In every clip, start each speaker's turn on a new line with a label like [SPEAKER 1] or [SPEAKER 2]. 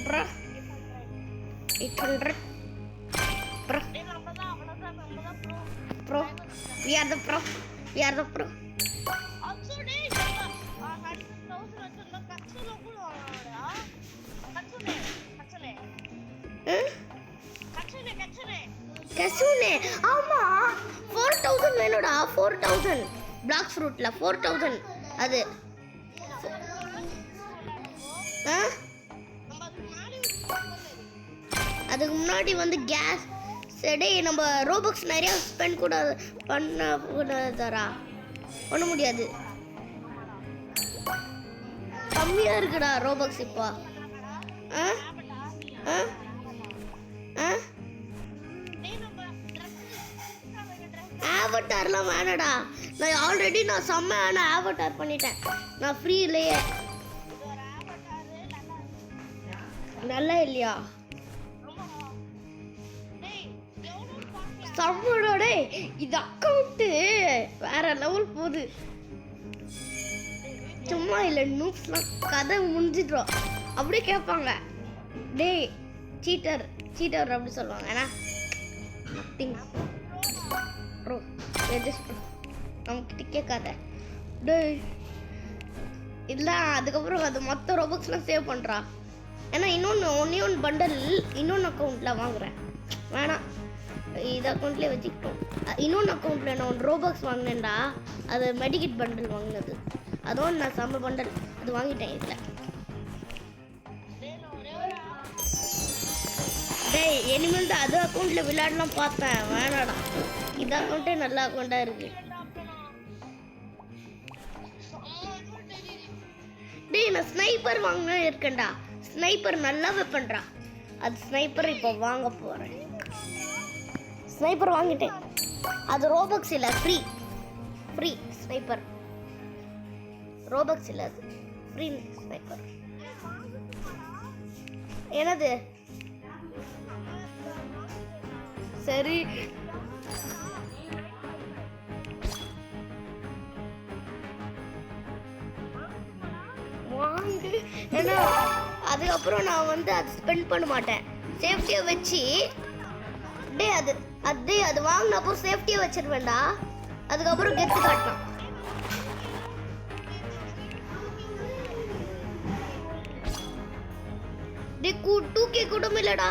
[SPEAKER 1] bro 800 bro bro we are the pro கசுனே ஆமா 4000 வேணும்டா 4000 black ஃப்ரூட்ல 4000 அது அதுக்கு முன்னாடி வந்து கேஸ் சரி நம்ம ரோபக்ஸ் நிறைய ஸ்பெண்ட் கூட பண்ண கூடாதரா பண்ண முடியாது கம்மியா இருக்குடா ரோபக்ஸ் இப்போ ஆவட்டார்லாம் வேணடா நான் ஆல்ரெடி செம்மையான ஆவட்டார் பண்ணிட்டேன் நான் ஃப்ரீலேயே நல்லா இல்லையா சம்மோட இது அக்கௌண்ட்டு வேற லெவல் போகுது சும்மா இல்லை நூப்ஸ்லாம் கதை முடிஞ்சிட்டோம் அப்படியே கேட்பாங்க டேய் சீட்டர் அப்படி சொல்லுவாங்க ஏன்னா நத்திங் ப்ரோ ரெஜிஸ்டர் நம்மக்கிட்ட கேட்காத டேய் இல்லை அதுக்கப்புறம் அது மொத்த ரோபக்ஸ்லாம் சேவ் பண்ணுறா ஏன்னா ஒன்று பண்டல் இன்னொன்று அக்கௌண்ட்டில் வாங்குகிறேன் வேணாம் இது அக்கௌண்ட்லேயே வச்சுக்கிட்டோம் இன்னொன்று அக்கௌண்ட்டில் நான் ரோபக்ஸ் வாங்கினேன்டா அது மெடிக்கெட் பண்டல் வாங்கினது அதுவும் நான் செம்ம பண்டல் அது வாங்கிட்டேன் இதில் டேய் இனிமேல் தான் அது அக்கௌண்ட்டில் விளையாடலாம் பார்த்தேன் வேணாடா இது அக்கௌண்ட்டே நல்ல அக்கௌண்ட்டாக இருக்கு டேய் நான் ஸ்னைப்பர் வாங்கினா இருக்கேன்டா ஸ்னைப்பர் நல்லாவே பண்ணுறா அது ஸ்னைப்பர் இப்போ வாங்க போகிறேன் ஸ்னைப்பர் வாங்கிட்டேன் அது ரோபக்ஸ் இல்லை ஃப்ரீ ஸ்னைப்பர் ரோபக்ஸ் இல்லை அது ஃப்ரீ ஸ்னைப்பர் என்னது சரி வாங்கு ஏன்னா அதுக்கப்புறம் நான் வந்து அது ஸ்பெண்ட் பண்ண மாட்டேன் சேஃப்டியாக வச்சு டே அது வாங்கினப்போ சேஃப்டியாக வச்சிருவேன்டா அதுக்கப்புறம் கெத்து காட்டலாம் டே 2K கூட இல்லைடா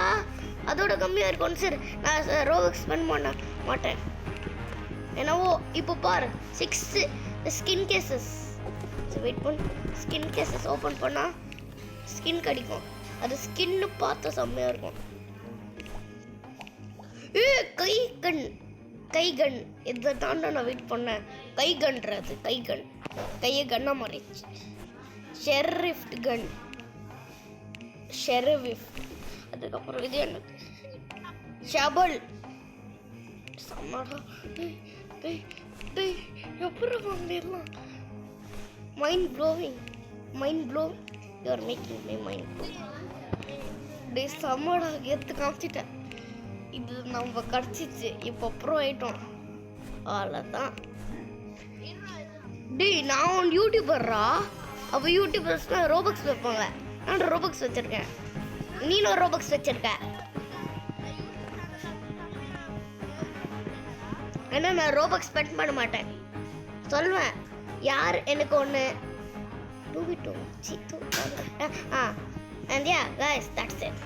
[SPEAKER 1] அதோட கம்மியாக இருக்கும் சரி நான் ரோபக்ஸ் ஸ்பெண்ட் பண்ண மாட்டேன் என்னவோ இப்போ பாரு 6 ஸ்கின் கேசஸ் வெயிட் பண்ணு ஸ்கின் கேசஸ் ஓப்பன் பண்ணால் ஸ்கின் கிடைக்கும் அது ஸ்கின்னு பார்த்தா செம்மையாக இருக்கும் கை கன் இதை தாண்டா நான் வெயிட் பண்ணேன் கைகன்றது கையை கன்னா மாறிடுச்சு ஷெரிஃப்ட் அதுக்கப்புறம் இது என்ன ஷபல் சம்மடா எப்படி வாங்கிடலாம் mind blowing you are making my mind blow டே சம்மடா எடுத்து காமிச்சிட்டேன் இது நம்ம கிடச்சிச்சு இப்போ ப்ரோ ஆயிட்டோம் அவ்வளோதான் டேய் நான் ஒன்று யூடியூபர்ரா அப்போ யூடியூபர்ஸ்லாம் ரோபக்ஸ் வைப்பாங்க நான் ரோபக்ஸ் வச்சுருக்கேன் நீனும் ரோபக்ஸ் வச்சுருக்க ஏன்னா நான் ரோபக்ஸ் ஸ்பெண்ட் பண்ண மாட்டேன் சொல்லுவேன் யார் எனக்கு ஒன்று 2v2 and yeah guys that's it